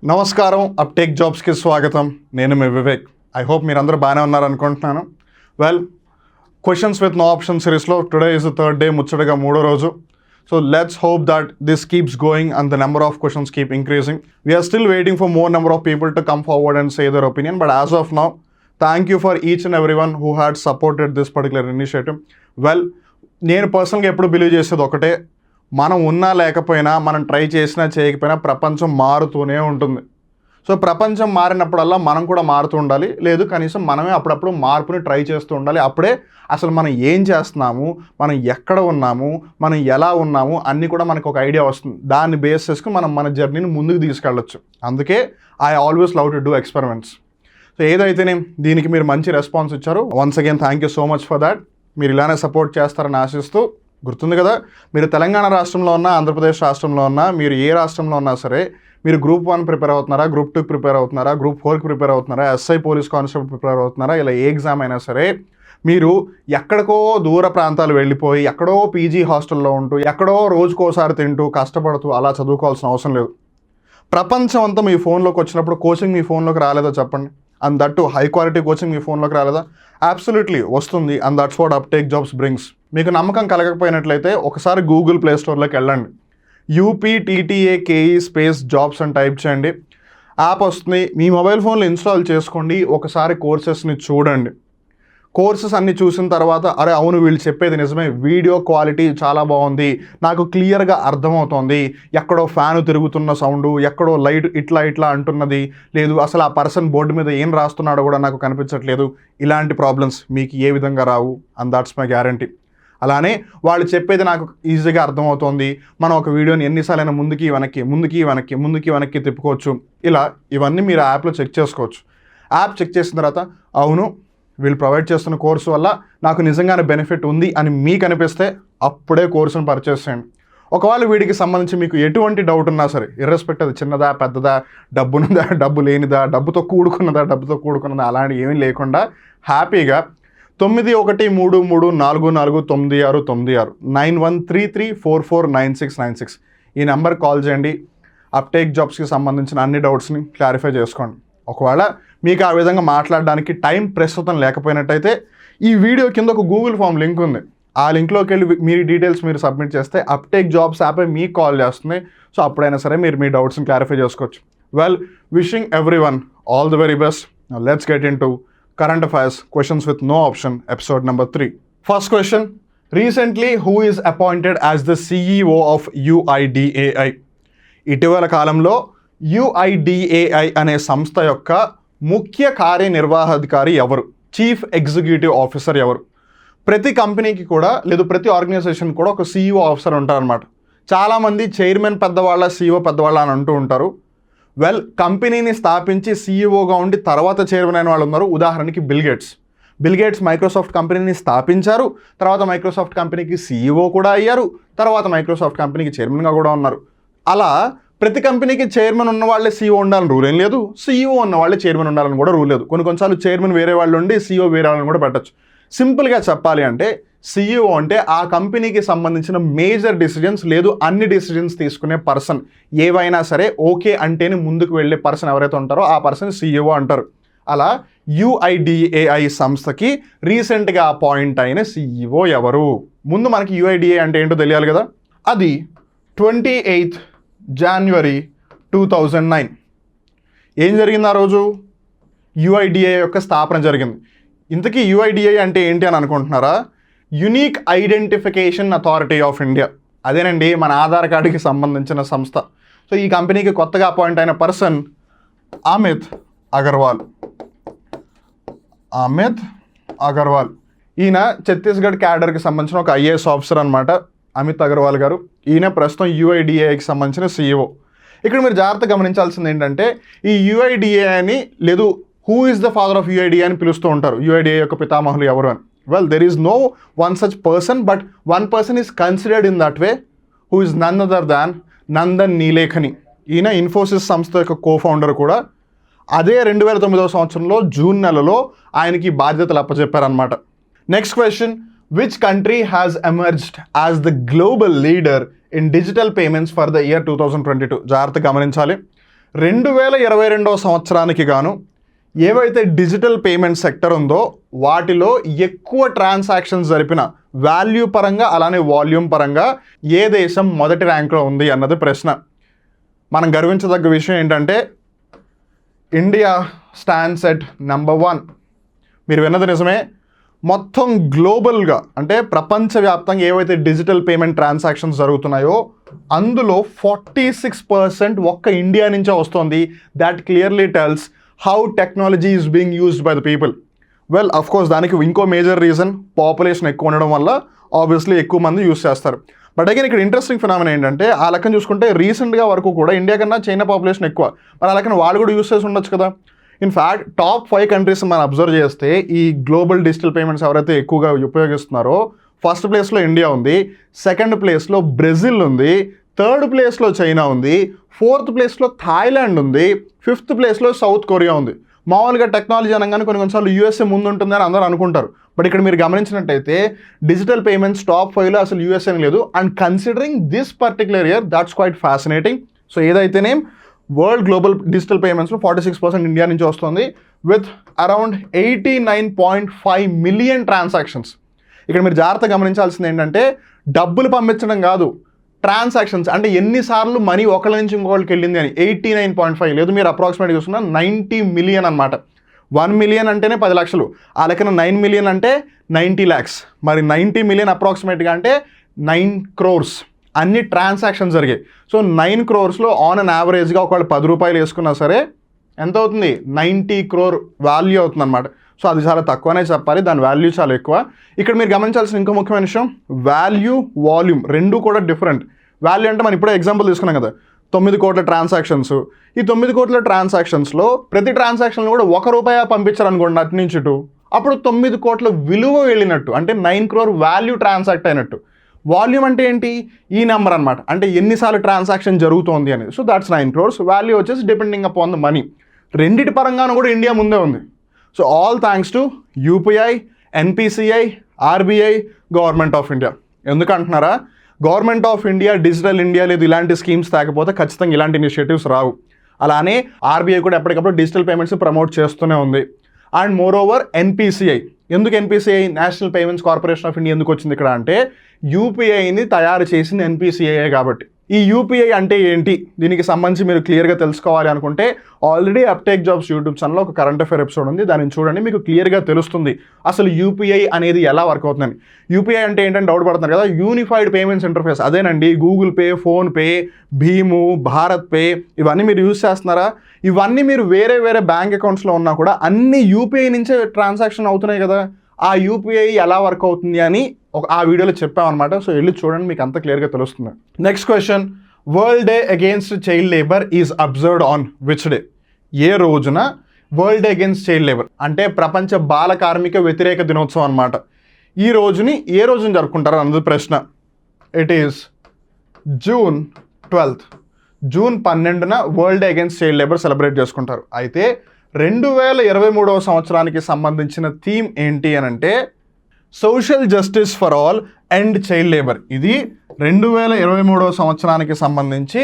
నమస్కారం అప్టేక్ జాబ్స్కి స్వాగతం. నేను మీ వివేక్. ఐ హోప్ మీరందరూ బాగానే ఉన్నారనుకుంటున్నాను. క్వశ్చన్స్ విత్ నో ఆప్షన్ సిరీస్లో today is the third day, ముచ్చటగా మూడో రోజు. So let's hope that this keeps going and the number of questions keep increasing. We are still waiting for more number of people to come forward and say their opinion, but as of now, thank you for each and everyone who had supported this particular initiative. నేను పర్సనల్గా ఎప్పుడు believe చేసేది ఒకటే, మనం ఉన్నా లేకపోయినా, మనం try చేసినా చేయకపోయినా ప్రపంచం మారుతూనే ఉంటుంది. సో ప్రపంచం మారినప్పుడల్లా మనం కూడా మారుతూ ఉండాలి, లేదు కనీసం మనమే అప్పుడప్పుడు మార్పుని ట్రై చేస్తూ ఉండాలి. అప్పుడే అసలు మనం ఏం చేస్తున్నాము, మనం ఎక్కడ ఉన్నాము, మనం ఎలా ఉన్నాము అన్నీ కూడా మనకు ఒక ఐడియా వస్తుంది. దాన్ని బేస్ చేసుకుని మనం మన జర్నీని ముందుకు తీసుకెళ్ళచ్చు. అందుకే I always love to do experiments. So ఏదైతేనే దీనికి మీరు మంచి రెస్పాన్స్ ఇచ్చారు. Once again thank you so much for that. మీరు ఇలానే సపోర్ట్ చేస్తారని ఆశిస్తూ, గుర్తుంది కదా, మీరు తెలంగాణ రాష్ట్రంలో ఉన్నా, ఆంధ్రప్రదేశ్ రాష్ట్రంలో ఉన్నా, మీరు ఏ రాష్ట్రంలో ఉన్నా సరే, మీరు గ్రూప్ 1 ప్రిపేర్ అవుతున్నారా, గ్రూప్ 2 ప్రిపేర్ అవుతున్నారా, గ్రూప్ 4కి ప్రిపేర్ అవుతున్నారా, ఎస్ఐ పోలీస్ కానిస్టేబుల్ ప్రిపేర్ అవుతున్నారా, ఇలా ఏ ఎగ్జామ్ అయినా సరే, మీరు ఎక్కడికో దూర ప్రాంతాలు వెళ్ళిపోయి, ఎక్కడో పీజీ హాస్టల్లో ఉంటూ, ఎక్కడో రోజుకోసారి తింటూ, కష్టపడుతూ అలా చదువుకోవాల్సిన అవసరం లేదు. ప్రపంచం అంతా మీ ఫోన్లోకి వచ్చినప్పుడు కోచింగ్ మీ ఫోన్లోకి రాలేదో చెప్పండి. And that too high quality coaching మీ ఫోన్లోకి రాలేదా? అబ్సల్యూట్లీ వస్తుంది. And that's what Uptake Jobs brings. మీకు నమ్మకం కలగకపోయినట్లయితే ఒకసారి గూగుల్ ప్లే స్టోర్లోకి వెళ్ళండి. UPTTAKE స్పేస్ జాబ్స్ అని టైప్ చేయండి. యాప్ వస్తుంది. మీ మొబైల్ ఫోన్లో ఇన్స్టాల్ చేసుకోండి. ఒకసారి కోర్సెస్ని చూడండి. కోర్సెస్ అన్నీ చూసిన తర్వాత, అరే అవును వీళ్ళు చెప్పేది నిజమే, వీడియో క్వాలిటీ చాలా బాగుంది, నాకు క్లియర్గా అర్థమవుతోంది, ఎక్కడో ఫ్యాను తిరుగుతున్న సౌండు, ఎక్కడో లైట్ ఇట్లా అంటున్నది లేదు, అసలు ఆ పర్సన్ బోర్డు మీద ఏం రాస్తున్నాడో కూడా నాకు కనిపించట్లేదు, ఇలాంటి ప్రాబ్లమ్స్ మీకు ఏ విధంగా రావు. And that's my guarantee. అలానే వాళ్ళు చెప్పేది నాకు ఈజీగా అర్థమవుతోంది, మనం ఒక వీడియోని ఎన్నిసార్లైనా ముందుకి వెనక్కి తిప్పుకోవచ్చు. ఇలా ఇవన్నీ మీరు యాప్లో చెక్ చేసుకోవచ్చు. యాప్ చెక్ చేసిన తర్వాత, అవును వీళ్ళు ప్రొవైడ్ చేస్తున్న కోర్సు వల్ల నాకు నిజంగానే బెనిఫిట్ ఉంది అని మీకు అనిపిస్తే అప్పుడే కోర్సును పర్చేస్ చేయండి. ఒకవేళ వీడికి సంబంధించి మీకు ఎటువంటి డౌట్ ఉన్నా సరే, ఇర్రెస్పెక్ట్ అది చిన్నదా పెద్దదా, డబ్బున్నదా డబ్బు లేనిదా, డబ్బుతో కూడుకున్నదా అలాంటి ఏమీ లేకుండా హ్యాపీగా 9133449696 9133449696 ఈ నెంబర్ కాల్ చేయండి. అప్టేక్ జాబ్స్కి సంబంధించిన అన్ని డౌట్స్ని క్లారిఫై చేసుకోండి. ఒకవేళ మీకు ఆ విధంగా మాట్లాడడానికి టైం ప్రస్తుతం లేకపోయినట్టయితే ఈ వీడియో కింద ఒక గూగుల్ ఫామ్ లింక్ ఉంది. ఆ లింక్లోకి వెళ్ళి మీ డీటెయిల్స్ మీరు సబ్మిట్ చేస్తే అప్టేక్ జాబ్స్ యాప్ మీకు కాల్ చేస్తుంది. సో అప్పుడైనా సరే మీరు మీ డౌట్స్ని క్లారిఫై చేసుకోవచ్చు. Wishing everyone all the very best. Let's get in to current affairs questions with no option, episode number 3. First question, recently who is appointed as the CEO of UIDAI? ఇటీవల కాలంలో UIDAI అనే సంస్థ యొక్క ముఖ్య కార్యనిర్వాహాధికారి ఎవరు? Chief executive officer ఎవరు? ప్రతి కంపెనీకి కూడా లేదు ప్రతి ఆర్గనైజేషన్ కూడా ఒక CEO ఆఫీసర్ ఉంటారనమాట. చాలామంది చైర్మన్ పెద్దవాళ్ళ, CEO పెద్దవాళ్ళ అని అంటూ ఉంటారు. కంపెనీని స్థాపించి సీఈఓగా ఉండి తర్వాత చైర్మన్ అయిన వాళ్ళు ఉన్నారు. ఉదాహరణకి బిల్ గేట్స్ మైక్రోసాఫ్ట్ కంపెనీని స్థాపించారు, తర్వాత మైక్రోసాఫ్ట్ కంపెనీకి సీఈఓ కూడా అయ్యారు, తర్వాత మైక్రోసాఫ్ట్ కంపెనీకి చైర్మన్గా కూడా ఉన్నారు. అలా ప్రతి కంపెనీకి చైర్మన్ ఉన్న వాళ్ళే సీఈఓ ఉండాలని రూల్ ఏం లేదు, సీఈఓ ఉన్న వాళ్ళే చైర్మన్ ఉండాలని కూడా రూల్ లేదు. కొన్నిసార్లు చైర్మన్ వేరే వాళ్ళు ఉండి సీఈఓ వేరే వాళ్ళని కూడా పెట్టచ్చు. సింపుల్గా చెప్పాలి అంటే సీఈఓ అంటే ఆ కంపెనీకి సంబంధించిన మేజర్ డిసిజన్స్ లేదు అన్ని డిసిజన్స్ తీసుకునే పర్సన్. ఏవైనా సరే ఓకే అంటేనే ముందుకు వెళ్ళే పర్సన్ ఎవరైతే ఉంటారో ఆ పర్సన్ సీఈఓ అంటారు. అలా UIDAI సంస్థకి రీసెంట్గా అపాయింట్ అయిన సీఈఓ ఎవరు? ముందు మనకి UIDAI అంటే ఏంటో తెలియాలి కదా. అది 28th January 2009 ఏం జరిగింది ఆ రోజు? UIDAI యొక్క స్థాపన జరిగింది. ఇంతకీ UIDAI అంటే ఏంటి అని అనుకుంటున్నారా? Unique identification authority of India. అదేనండి మన ఆధార్ కార్డుకి సంబంధించిన సంస్థ. సో ఈ కంపెనీకి కొత్తగా అపాయింట్ అయిన పర్సన్ అమిత్ అగర్వాల్. ఈయన ఛత్తీస్గఢ్ క్యాడర్కి సంబంధించిన ఒక IAS ఆఫీసర్ అనమాట, అమిత్ అగర్వాల్ గారు. ఈయన ప్రస్తుతం UIDAIకి సంబంధించిన CEO. ఇక్కడ మీరు జాగ్రత్తగా గమనించాల్సింది ఏంటంటే ఈ UIDAIని లేదు who is the father of UIDAI అని పిలుస్తూ ఉంటారు. UIDAI యొక్క పితామహులు ఎవరు అని. There is no one such person, but one person is considered in that way, who is none other than Nandan Nilekani. ఈయన ఇన్ఫోసిస్ సంస్థ యొక్క కో-ఫౌండర్ కూడా. అదే 2009వ సంవత్సరంలో జూన్ నెలలో ఆయనకి బాధ్యతలు అప్పచెప్పారనమాట. Next question, which country has emerged as the global leader in digital payments for the year 2022? జాగ్రత్తగా గమనించాలి. 2022వ సంవత్సరానికి గాను ఏవైతే డిజిటల్ పేమెంట్ సెక్టర్ ఉందో వాటిలో ఎక్కువ ట్రాన్సాక్షన్స్ జరిపిన వాల్యూ పరంగా అలానే వాల్యూమ్ పరంగా ఏ దేశం మొదటి ర్యాంక్లో ఉంది అన్నది ప్రశ్న. మనం గర్వించదగ్గ విషయం ఏంటంటే ఇండియా స్టాండ్స్ ఎట్ నంబర్ 1. మీరు విన్నది నిజమే. మొత్తం గ్లోబల్గా అంటే ప్రపంచవ్యాప్తంగా ఏవైతే డిజిటల్ పేమెంట్ ట్రాన్సాక్షన్స్ జరుగుతున్నాయో అందులో 46% ఒక్క ఇండియా నుంచే వస్తుంది. That clearly tells how technology is being used by the people. Well of course దానికి ఇంకో మేజర్ రీజన్ పాపులేషన్ ఎక్కువ ఉండడం వల్ల ఆబ్వియస్లీ ఎక్కువ మంది యూజ్ చేస్తారు. బట్ అగైన్ ఇక్కడ ఇంట్రెస్టింగ్ ఫినామినా ఏంటంటే ఆ లెక్కను చూసుకుంటే రీసెంట్గా వరకు కూడా ఇండియా కన్నా చైనా పాపులేషన్ ఎక్కువ. మరి ఆ లెక్కన వాళ్ళు కూడా యూజ్ చేసి ఉండొచ్చు కదా. ఇన్ఫ్యాక్ట్ టాప్ 5 కంట్రీస్ మనం అబ్జర్వ్ చేస్తే ఈ గ్లోబల్ డిజిటల్ పేమెంట్స్ ఎవరైతే ఎక్కువగా ఉపయోగిస్తున్నారో ఫస్ట్ ప్లేస్లో ఇండియా ఉంది, సెకండ్ ప్లేస్లో బ్రెజిల్ ఉంది, థర్డ్ ప్లేస్లో చైనా ఉంది, ఫోర్త్ ప్లేస్లో థాయిలాండ్ ఉంది, ఫిఫ్త్ ప్లేస్లో సౌత్ కొరియా ఉంది. మామూలుగా టెక్నాలజీ అనగానే కొన్నిసార్లు యూఎస్ఏ ముందు ఉంటుందని అందరూ అనుకుంటారు. బట్ ఇక్కడ మీరు గమనించినట్టయితే డిజిటల్ పేమెంట్స్ టాప్ 5లో అసలు యూఎస్ఏ లేదు. And considering this particular year that's quite fascinating. So ఏదైతేనే వరల్డ్ గ్లోబల్ డిజిటల్ పేమెంట్స్లో 46% ఇండియా నుంచి వస్తుంది విత్ అరౌండ్ 89.5 మిలియన్ ట్రాన్సాక్షన్స్. ఇక్కడ మీరు జాగ్రత్తగా గమనించాల్సింది ఏంటంటే డబ్బులు పంపించడం కాదు, ట్రాన్సాక్షన్స్ అంటే ఎన్నిసార్లు మనీ ఒకళ్ళ నుంచి ఇంకొకరికి వెళ్ళింది అని. 89.5 లేదు, మీరు అప్రాక్సిమేట్గా చూస్తున్నా 90 మిలియన్ అనమాట. 1 మిలియన్ అంటేనే 10 లక్షలు, ఆ లెక్కన 9 మిలియన్ అంటే 90 lakhs. మరి 90 మిలియన్ అప్రాక్సిమేట్గా అంటే 9 crores అన్ని ట్రాన్సాక్షన్స్ జరిగాయి. సో 9 crores ఆన్ అన్ యావరేజ్గా ఒకవేళ 10 రూపాయలు వేసుకున్నా సరే ఎంత అవుతుంది, 90 crore వాల్యూ అవుతుంది అనమాట. సో అది చాలా తక్కువనే చెప్పాలి, దాని వాల్యూ చాలా ఎక్కువ. ఇక్కడ మీరు గమనించాల్సిన ఇంకో ముఖ్యమైన విషయం వాల్యూ వాల్యూమ్ రెండు కూడా డిఫరెంట్. వాల్యూ అంటే మనం ఇప్పుడే ఎగ్జాంపుల్ తీసుకున్నాం కదా 9 కోట్ల ట్రాన్సాక్షన్స్. ఈ 9 కోట్ల ట్రాన్సాక్షన్స్లో ప్రతి ట్రాన్సాక్షన్లో కూడా ₹1 పంపించారనుకోండి అటు నుంచి ఇటు, అప్పుడు 9 కోట్ల విలువ వెళ్ళినట్టు, అంటే 9 crore వాల్యూ ట్రాన్సాక్ట్ అయినట్టు. వాల్యూమ్ అంటే ఏంటి, ఈ నెంబర్ అనమాట, అంటే ఎన్నిసార్లు ట్రాన్సాక్షన్ జరుగుతోంది అనేది. So that's 9 crores. వాల్యూ వచ్చేసి డిపెండింగ్ అపాన్ ద మనీ. రెండిటి పరంగానూ కూడా ఇండియా ముందే ఉంది. So all thanks to UPI, NPCI, RBI, government of India. ఎందుకంటున్నారా, government of India digital India లేదు ఇలాంటి స్కీమ్స్ తేకపోతే ఖచ్చితంగా ఇలాంటి ఇనిషియేటివ్స్ రావు. అలానే ఆర్బీఐ కూడా ఎప్పటికప్పుడు డిజిటల్ పేమెంట్స్ ప్రమోట్ చేస్తూనే ఉంది. అండ్ మోర్ ఓవర్ ఎన్పిసిఐ, ఎందుకు NPCI national payments corporation of India ఎందుకు వచ్చింది ఇక్కడ అంటే యూపీఐని తయారు చేసింది ఎన్పిసిఐ కాబట్టి. ఈ యూపీఐ అంటే ఏంటి, దీనికి సంబంధించి మీరు క్లియర్గా తెలుసుకోవాలి అనుకుంటే ఆల్రెడీ అప్టేక్ జాబ్స్ యూట్యూబ్ ఛానల్లో ఒక కరెంట్ అఫైర్ ఎపిసోడ్ ఉంది, దానిని చూడండి, మీకు క్లియర్గా తెలుస్తుంది అసలు యూపీఐ అనేది ఎలా వర్క్ అవుతుందని. యూపీఐ అంటే ఏంటంటే డౌట్ పడుతున్నారు కదా, యూనిఫైడ్ పేమెంట్స్ ఇంటర్ఫేస్. అదేనండి గూగుల్ పే, ఫోన్పే, భీము, భారత్ పే ఇవన్నీ మీరు యూజ్ చేస్తున్నారా? ఇవన్నీ మీరు వేరే వేరే బ్యాంక్ అకౌంట్స్లో ఉన్నా కూడా అన్ని యూపీఐ నుంచే ట్రాన్సాక్షన్ అవుతున్నాయి కదా. ఆ యూపీఐ ఎలా వర్క్ అవుతుంది అని ఆ వీడియోలో చెప్పామన్నమాట. సో వెళ్ళి చూడండి, మీకు అంత క్లియర్గా తెలుస్తుంది. Next question, world day against child labour is observed on which day? ఏ రోజున world day against child labour అంటే ప్రపంచ బాల కార్మిక వ్యతిరేక దినోత్సవం అనమాట. ఈ రోజుని ఏ రోజున జరుపుకుంటారు అన్నది ప్రశ్న. It is June 12th. June 12న world day against child labour celebrate చేసుకుంటారు. అయితే 2023వ సంవత్సరానికి సంబంధించిన థీమ్ ఏంటి అని అంటే social justice for all and child labour. ఇది 2023వ సంవత్సరానికి సంబంధించి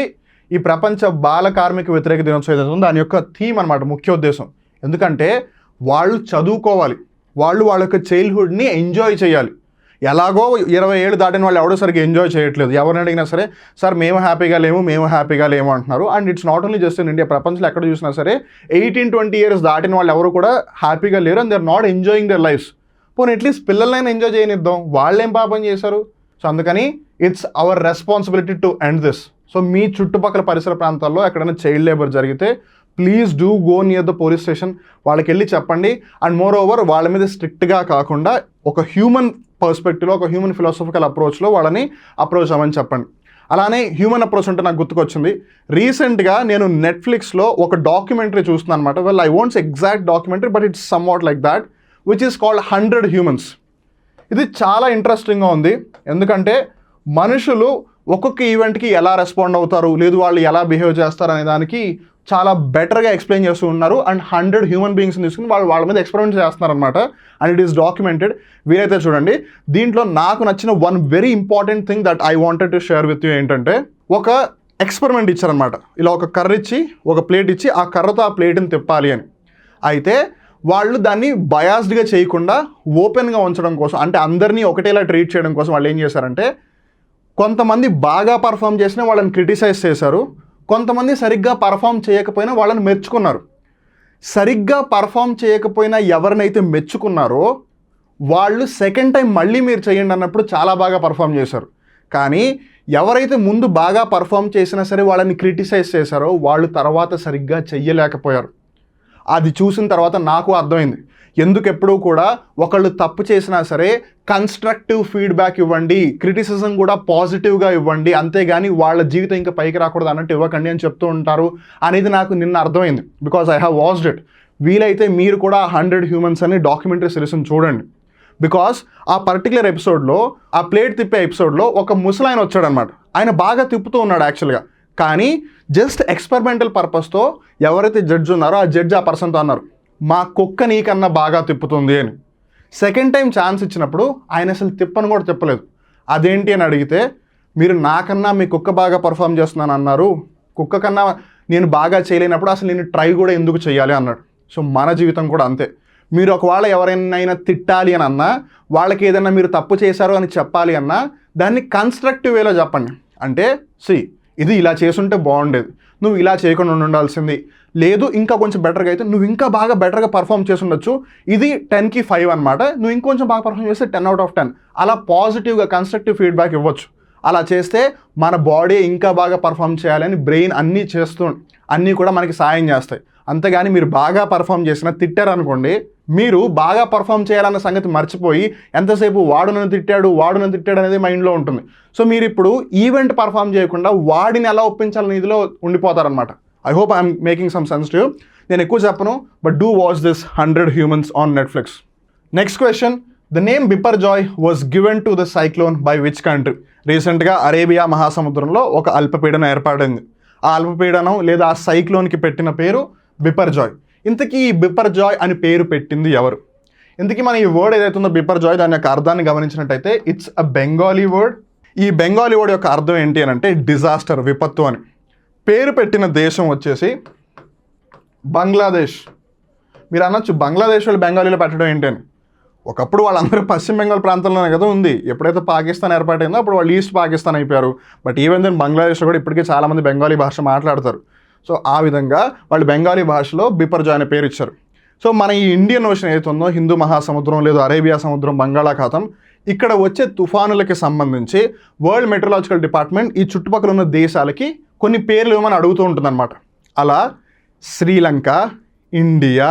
ఈ ప్రపంచ బాల కార్మిక వ్యతిరేక దినోత్సవం ఏదైతే ఉందో దాని యొక్క థీమ్ అనమాట, ముఖ్య ఉద్దేశం. ఎందుకంటే వాళ్ళు చదువుకోవాలి, వాళ్ళ యొక్క చైల్డ్హుడ్ని ఎంజాయ్ చేయాలి. ఎలాగో 20 ఏళ్ళు దాటిన వాళ్ళు ఎవడో సరిగ్గా ఎంజాయ్ చేయట్లేదు. ఎవరిని అడిగినా సరే సార్ మేము హ్యాపీగా లేము అంటున్నారు. And it's not only just in India, ప్రపంచంలో ఎక్కడ చూసినా సరే 18-20 years దాటిన వాళ్ళు ఎవరు కూడా హ్యాపీగా లేరు. And they are not enjoying their lives. పోనీ అట్లీస్ట్ పిల్లలైనా ఎంజాయ్ చేయనిద్దాం, వాళ్ళేం పాపం చేశారు? సో అందుకని it's our responsibility to end this. So మీ చుట్టుపక్కల పరిసర ప్రాంతాల్లో ఎక్కడైనా చైల్డ్ లేబర్ జరిగితే please do go near the police station, వాళ్ళకి వెళ్ళి చెప్పండి. అండ్ మోర్ ఓవర్ వాళ్ళ మీద స్ట్రిక్ట్గా కాకుండా ఒక హ్యూమన్ పర్స్పెక్టివ్లో, ఒక హ్యూమన్ ఫిలాసఫికల్ అప్రోచ్లో వాళ్ళని అప్రోచ్ అవ్వని చెప్పండి. అలానే హ్యూమన్ అప్రోచ్ అంటే నాకు గుర్తుకొచ్చింది, రీసెంట్గా నేను నెట్ఫ్లిక్స్లో ఒక డాక్యుమెంటరీ చూస్తున్నాను అనమాట. Well I wants exact documentary but it's some what like that, which is called 100 Humans. ఇది చాలా ఇంట్రెస్టింగ్గా ఉంది. ఎందుకంటే మనుషులు ఒక్కొక్క ఈవెంట్కి ఎలా రెస్పాండ్ అవుతారు, లేదు వాళ్ళు ఎలా బిహేవ్ చేస్తారు అనే దానికి చాలా బెటర్గా ఎక్స్ప్లెయిన్ చేస్తూ ఉన్నారు. అండ్ 100 హ్యూమన్ బీయింగ్స్ని తీసుకుని వాళ్ళ మీద ఎక్స్పెరిమెంట్ చేస్తున్నారు అనమాట. And it is documented. వీరైతే చూడండి, దీంట్లో నాకు నచ్చిన one very important thing that I wanted to share with you ఏంటంటే, ఒక ఎక్స్పెరిమెంట్ ఇచ్చారనమాట. ఇలా ఒక కర్ర ఇచ్చి ఒక ప్లేట్ ఇచ్చి ఆ కర్రతో ఆ ప్లేట్ని తిప్పాలి అని. అయితే వాళ్ళు దాన్ని బయాస్డ్గా చేయకుండా ఓపెన్గా ఉంచడం కోసం, అంటే అందరినీ ఒకటేలా ట్రీట్ చేయడం కోసం వాళ్ళు ఏం చేశారంటే కొంతమంది బాగా పర్ఫామ్ చేసినా వాళ్ళని క్రిటిసైజ్ చేశారు, కొంతమంది సరిగ్గా పర్ఫామ్ చేయకపోయినా వాళ్ళని మెచ్చుకున్నారు. సరిగ్గా పర్ఫామ్ చేయకపోయినా ఎవరినైతే మెచ్చుకున్నారో వాళ్ళు సెకండ్ టైం మళ్ళీ మీరు చేయండి అన్నప్పుడు చాలా బాగా పర్ఫామ్ చేశారు. కానీ ఎవరైతే ముందు బాగా పర్ఫామ్ చేసినా సరే వాళ్ళని క్రిటిసైజ్ చేశారో వాళ్ళు తర్వాత సరిగ్గా చెయ్యలేకపోయారు. అది చూసిన తర్వాత నాకు అర్థమైంది ఎందుకు ఎప్పుడూ కూడా ఒకళ్ళు తప్పు చేసినా సరే కన్స్ట్రక్టివ్ ఫీడ్బ్యాక్ ఇవ్వండి, క్రిటిసిజం కూడా పాజిటివ్గా ఇవ్వండి, అంతేగాని వాళ్ళ జీవితం ఇంకా పైకి రాకూడదు అన్నట్టు ఇవ్వకండి అని చెప్తూ ఉంటారు అనేది నాకు నిన్న అర్థమైంది. Because I have watched it. వీలైతే మీరు కూడా 100 హ్యూమన్స్ అని డాక్యుమెంటరీ సిరీస్ని చూడండి. బికాస్ ఆ పర్టికులర్ ఎపిసోడ్లో, ఆ ప్లేట్ తిప్పే ఎపిసోడ్లో ఒక ముసలాయన వచ్చాడనమాట. ఆయన బాగా తిప్పుతూ ఉన్నాడు యాక్చువల్గా, కానీ జస్ట్ ఎక్స్పెరిమెంటల్ పర్పస్తో ఎవరైతే జడ్జ్ ఉన్నారో ఆ జడ్జ్ ఆ పర్సన్తో అన్నారు మా కుక్క నీకన్నా బాగా తిప్పుతుంది అని. సెకండ్ టైం ఛాన్స్ ఇచ్చినప్పుడు ఆయన అసలు తిప్పను కూడా తిప్పలేదు. అదేంటి అని అడిగితే మీరు నాకన్నా మీ కుక్క బాగా పర్ఫామ్ చేస్తున్నాను అన్నారు, కుక్క కన్నా నేను బాగా చేయలేనప్పుడు అసలు నేను ట్రై కూడా ఎందుకు చేయాలి అన్నాడు. సో మన జీవితం కూడా అంతే. మీరు ఒకవేళ ఎవరైనా తిట్టాలి అని అన్నా, వాళ్ళకి ఏదైనా మీరు తప్పు చేశారు అని చెప్పాలి అన్నా దాన్ని కన్స్ట్రక్టివ్ వేలో చెప్పండి. అంటే ఇది ఇలా చేసుంటే బాగుండేది, నువ్వు ఇలా చేయకుండా ఉండాల్సింది, లేదు ఇంకా కొంచెం బెటర్గా అయితే నువ్వు ఇంకా బాగా బెటర్గా పర్ఫామ్ చేసి ఉండొచ్చు, ఇది 10కి 5 అనమాట, నువ్వు ఇంకొంచెం బాగా పర్ఫామ్ చేస్తే 10 out of 10. అలా పాజిటివ్గా కన్స్ట్రక్టివ్ ఫీడ్బ్యాక్ ఇవ్వచ్చు. అలా చేస్తే మన బాడీ ఇంకా బాగా పర్ఫామ్ చేయాలని బ్రెయిన్ అన్నీ కూడా మనకి సాయం చేస్తాయి. అంతేగాని మీరు బాగా పర్ఫామ్ చేసినా తిట్టారనుకోండి, మీరు బాగా పర్ఫామ్ చేయాలన్న సంగతి మర్చిపోయి ఎంతసేపు వాడు నన్ను తిట్టాడు అనేది మైండ్లో ఉంటుంది. సో మీరు ఇప్పుడు ఈవెంట్ పర్ఫామ్ చేయకుండా వాడిని ఎలా ఒప్పించాలని ఇదిలో ఉండిపోతారనమాట. I hope I'm making some sense to you. నేను ఎక్కువ చెప్పను, but do watch this 100 humans on Netflix. Next question, the name Biparjoy was given to the cyclone by which country? రీసెంట్గా అరేబియా మహాసముద్రంలో ఒక అల్పపీడనం ఏర్పడింది. ఆ అల్పపీడనం లేదా ఆ సైక్లోన్కి పెట్టిన పేరు బిపర్జాయ్. ఇంతకీ ఈ బిపర్జాయ్ అని పేరు పెట్టింది ఎవరు? ఇంతకీ మన ఈ వర్డ్ ఏదైతే ఉందో బిపర్జాయ్, దాని యొక్క అర్థాన్ని గమనించినట్టయితే ఇట్స్ అ బెంగాలీ వర్డ్. ఈ బెంగాలీ వర్డ్ యొక్క అర్థం ఏంటి అని అంటే డిజాస్టర్, విపత్తు అని. పేరు పెట్టిన దేశం వచ్చేసి బంగ్లాదేశ్. మీరు అనొచ్చు బంగ్లాదేశ్ వాళ్ళు బెంగాలీలో పెట్టడం ఏంటి అని. ఒకప్పుడు వాళ్ళందరూ పశ్చిమ బెంగాల్ ప్రాంతంలోనే కదా ఉంది. ఎప్పుడైతే పాకిస్తాన్ ఏర్పాటైందో అప్పుడు వాళ్ళు ఈస్ట్ పాకిస్తాన్ అయిపోయారు. బట్ ఈవెన్ దెన్ బంగ్లాదేశ్లో కూడా ఇప్పటికీ చాలామంది బెంగాలీ భాష మాట్లాడతారు. సో ఆ విధంగా వాళ్ళు బెంగాలీ భాషలో బిపర్జాయ్ అనే పేరు ఇచ్చారు. సో మన ఈ ఇండియన్ ఓషన్ ఏదైతే ఉందో, హిందూ మహాసముద్రం లేదా అరేబియా సముద్రం, బంగాళాఖాతం, ఇక్కడ వచ్చే తుఫానులకి సంబంధించి వరల్డ్ మెట్రలాజికల్ డిపార్ట్మెంట్ ఈ చుట్టుపక్కల ఉన్న దేశాలకి కొన్ని పేర్లు ఏమని అడుగుతూ ఉంటుందన్నమాట. అలా Sri Lanka, India,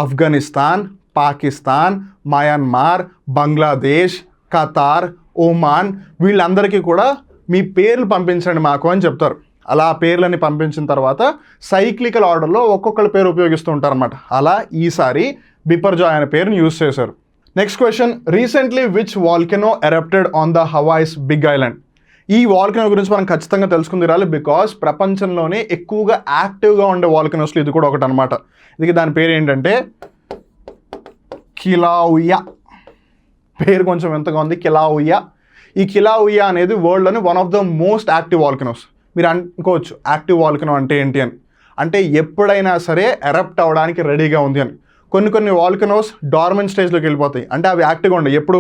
Afghanistan, Pakistan, Myanmar, Bangladesh, Qatar, Oman, వీళ్ళందరికీ కూడా మీ పేర్లు పంపించండి మాకు అని చెప్తారు. అలా పేర్లని పంపించిన తర్వాత సైక్లికల్ ఆర్డర్లో ఒక్కొక్కళ్ళ పేరు ఉపయోగిస్తూ ఉంటారన్నమాట. అలా ఈసారి బిపర్జాయ్ అనే పేరుని యూజ్ చేశారు. Next question, recently which volcano erupted on the Hawaii's big island? ఈ వాల్కెనో గురించి మనం ఖచ్చితంగా తెలుసుకుని తీరాలి. బికాస్ ప్రపంచంలోనే ఎక్కువగా యాక్టివ్గా ఉండే వాల్కెనోస్లో ఇది కూడా ఒకటి అనమాట. ఇది దాని పేరు ఏంటంటే కిలావుయా. పేరు కొంచెం ఎంతగా ఉంది, కిలావుయా. ఈ కిలావుయా అనేది వరల్డ్లోని one of the most active volcanoes. మీరు అనుకోవచ్చు యాక్టివ్ వాల్కెనో అంటే ఏంటి అని. అంటే ఎప్పుడైనా సరే ఎరప్ట్ అవ్వడానికి రెడీగా ఉంది అని. కొన్ని వాల్కెనోస్ డార్మెంట్ స్టేజ్లోకి వెళ్ళిపోతాయి, అంటే అవి యాక్టివ్గా ఉండవు. ఎప్పుడు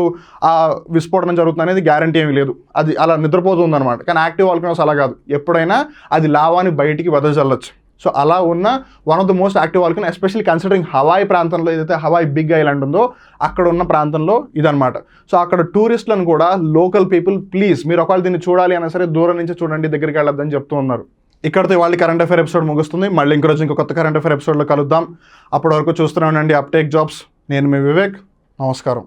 ఆ విస్ఫోటనం జరుగుతుంది అనేది గ్యారంటీ ఏమీ లేదు, అది అలా నిద్రపోతుంది అనమాట. కానీ యాక్టివ్ వాల్కెనోస్ అలా కాదు, ఎప్పుడైనా అది లావాని బయటికి వెదజల్లొచ్చు. సో అలా ఉన్న one of the most active volcano, especially considering Hawaii ప్రాంతంలో ఏదైతే హవాయి బిగ్ ఐలాండ్ ఉందో అక్కడ ఉన్న ప్రాంతంలో ఇదనమాట. సో అక్కడ టూరిస్టులను కూడా లోకల్ పీపుల్ ప్లీజ్ మీరు ఒకవేళ దీన్ని చూడాలి అయినా సరే దూరం నుంచి చూడండి, దగ్గరికి వెళ్ళొద్దని చెప్తూ ఉన్నారు. ఇక్కడితో వాళ్ళ కరెంట్ అఫైర్ ఎపిసోడ్ ముగుస్తుంది. మళ్ళీ ఇంకో రోజు ఇంకో కొత్త కరెంట్ అఫైర్ ఎపిసోడ్లో కలుద్దాం. అప్పటి వరకు చూస్తూనే ఉండండి అప్టేక్ జాబ్స్. నేను మీ వివేక్. నమస్కారం.